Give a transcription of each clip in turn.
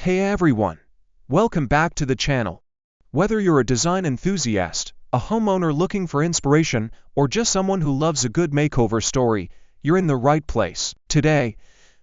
Hey everyone! Welcome back to the channel. Whether you're a design enthusiast, a homeowner looking for inspiration, or just someone who loves a good makeover story, you're in the right place. Today,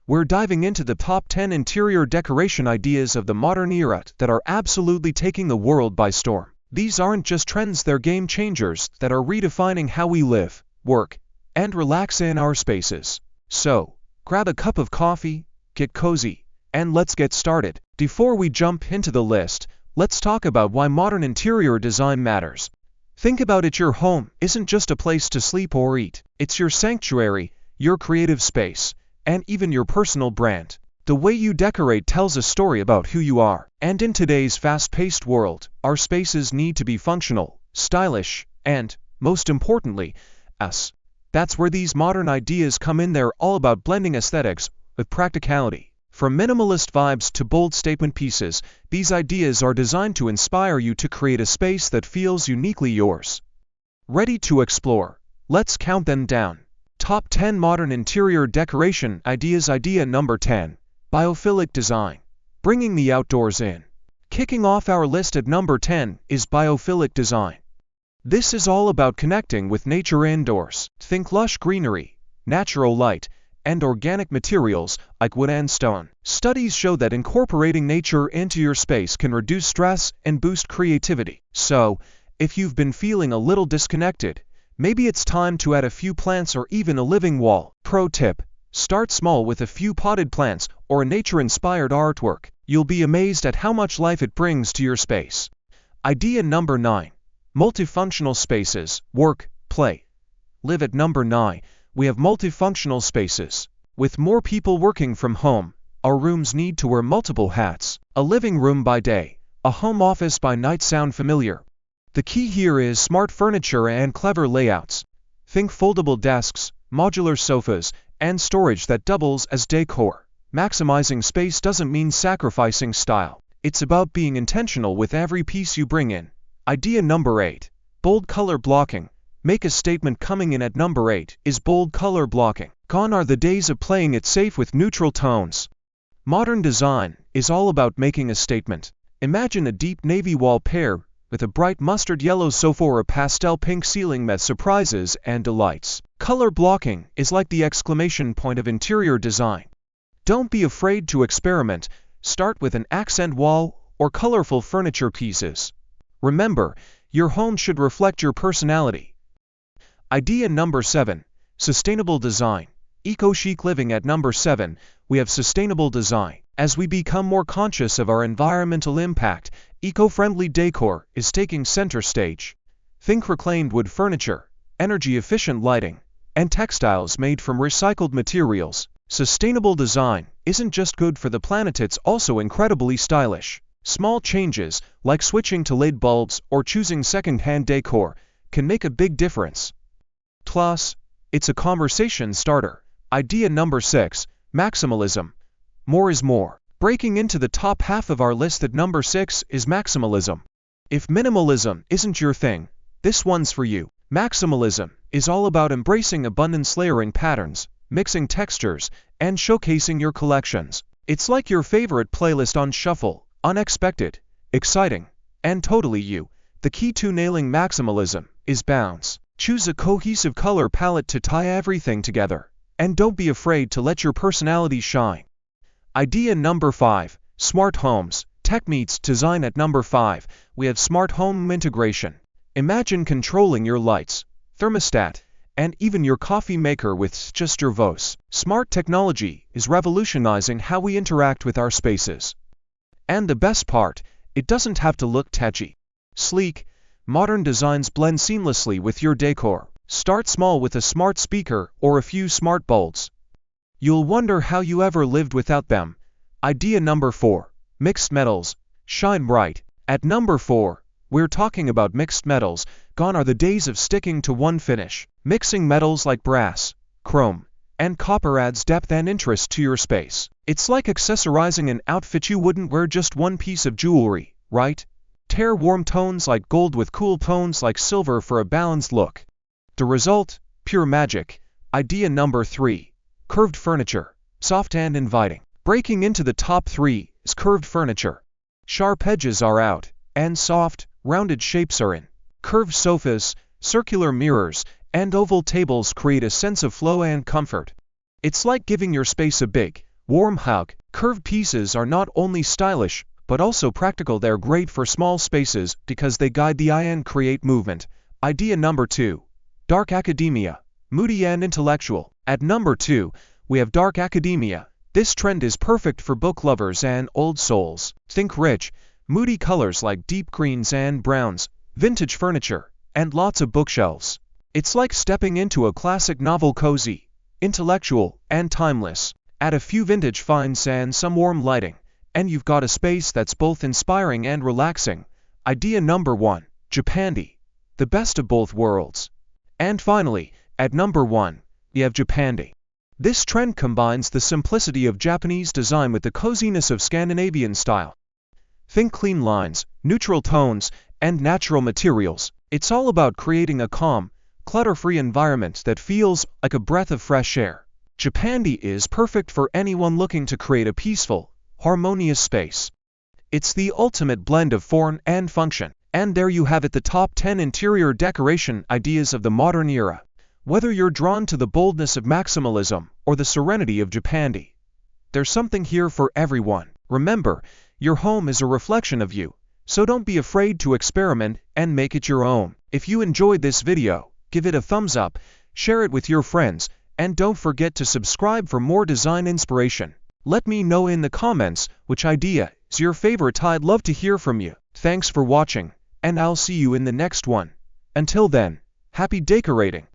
we're diving into the top 10 interior decoration ideas of the modern era that are absolutely taking the world by storm. These aren't just trends, they're game changers that are redefining how we live, work, and relax in our spaces. So, grab a cup of coffee, get cozy, and let's get started. Before we jump into the list, let's talk about why modern interior design matters. Think about it, your home isn't just a place to sleep or eat. It's your sanctuary, your creative space, and even your personal brand. The way you decorate tells a story about who you are. And in today's fast-paced world, our spaces need to be functional, stylish, and, most importantly, us. That's where these modern ideas come in. They're all about blending aesthetics with practicality. From minimalist vibes to bold statement pieces, these ideas are designed to inspire you to create a space that feels uniquely yours. Ready to explore? Let's count them down. Top 10 Modern Interior Decoration Ideas. Idea number 10. Biophilic Design. Bringing the outdoors in. Kicking off our list at number 10 is Biophilic Design. This is all about connecting with nature indoors. Think lush greenery, natural light, and organic materials like wood and stone. Studies show that incorporating nature into your space can reduce stress and boost creativity. So, if you've been feeling a little disconnected, maybe it's time to add a few plants or even a living wall. Pro tip: start small with a few potted plants or a nature-inspired artwork. You'll be amazed at how much life it brings to your space. Idea number 9. Multifunctional spaces. Work, play, live. At number 9, we have multifunctional spaces. With more people working from home, our rooms need to wear multiple hats. A living room by day, a home office by night. Sound familiar? The key here is smart furniture and clever layouts. Think foldable desks, modular sofas, and storage that doubles as decor. Maximizing space doesn't mean sacrificing style. It's about being intentional with every piece you bring in. Idea number 8. Bold color blocking. Make a statement. Coming in at number 8 is bold color blocking. Gone are the days of playing it safe with neutral tones. Modern design is all about making a statement. Imagine a deep navy wall pair with a bright mustard yellow sofa or a pastel pink ceiling with surprises and delights. Color blocking is like the exclamation point of interior design. Don't be afraid to experiment. Start with an accent wall or colorful furniture pieces. Remember, your home should reflect your personality. Idea number 7. Sustainable design. Eco-chic living. At number 7, we have sustainable design. As we become more conscious of our environmental impact, eco-friendly decor is taking center stage. Think reclaimed wood furniture, energy-efficient lighting, and textiles made from recycled materials. Sustainable design isn't just good for the planet, it's also incredibly stylish. Small changes, like switching to LED bulbs or choosing second-hand decor, can make a big difference. Plus, it's a conversation starter. Idea number 6. Maximalism. More is more. Breaking into the top half of our list at number 6 is maximalism. If minimalism isn't your thing, this one's for you. Maximalism is all about embracing abundance, layering patterns, mixing textures, and showcasing your collections. It's like your favorite playlist on shuffle. Unexpected, exciting, and totally you. The key to nailing maximalism is balance. Choose a cohesive color palette to tie everything together. And don't be afraid to let your personality shine. Idea number 5. Smart homes. Tech meets design. At number 5, we have smart home integration. Imagine controlling your lights, thermostat, and even your coffee maker with just your voice. Smart technology is revolutionizing how we interact with our spaces. And the best part, it doesn't have to look tetchy. Sleek, modern designs blend seamlessly with your decor. Start small with a smart speaker or a few smart bulbs. You'll wonder how you ever lived without them. Idea number 4. Mixed metals. Shine bright. At number 4, we're talking about mixed metals. Gone are the days of sticking to one finish. Mixing metals like brass, chrome, and copper adds depth and interest to your space. It's like accessorizing an outfit. You wouldn't wear just one piece of jewelry, right? Pair warm tones like gold with cool tones like silver for a balanced look. The result? Pure magic. Idea number 3. Curved furniture. Soft and inviting. Breaking into the top 3 Curved furniture. Sharp edges are out, and soft, rounded shapes are in. Curved sofas, circular mirrors, and oval tables create a sense of flow and comfort. It's like giving your space a big, warm hug. Curved pieces are not only stylish, but also practical. They're great for small spaces because they guide the eye and create movement. Idea number 2. Dark academia. Moody and intellectual. At number 2, we have dark academia. This trend is perfect for book lovers and old souls. Think rich, moody colors like deep greens and browns, vintage furniture, and lots of bookshelves. It's like stepping into a classic novel, cozy, intellectual, and timeless. Add a few vintage finds and some warm lighting, and you've got a space that's both inspiring and relaxing. Idea number 1. Japandi. The best of both worlds. And finally, at number 1, we have Japandi. This trend combines the simplicity of Japanese design with the coziness of Scandinavian style. Think clean lines, neutral tones, and natural materials. It's all about creating a calm, clutter-free environment that feels like a breath of fresh air. Japandi is perfect for anyone looking to create a peaceful, harmonious space. It's the ultimate blend of form and function. And there you have it, the top 10 interior decoration ideas of the modern era. Whether you're drawn to the boldness of maximalism or the serenity of Japandi, there's something here for everyone. Remember, your home is a reflection of you, so don't be afraid to experiment and make it your own. If you enjoyed this video, give it a thumbs up, share it with your friends, and don't forget to subscribe for more design inspiration. Let me know in the comments which idea is your favorite. I'd love to hear from you. Thanks for watching, and I'll see you in the next one. Until then, happy decorating!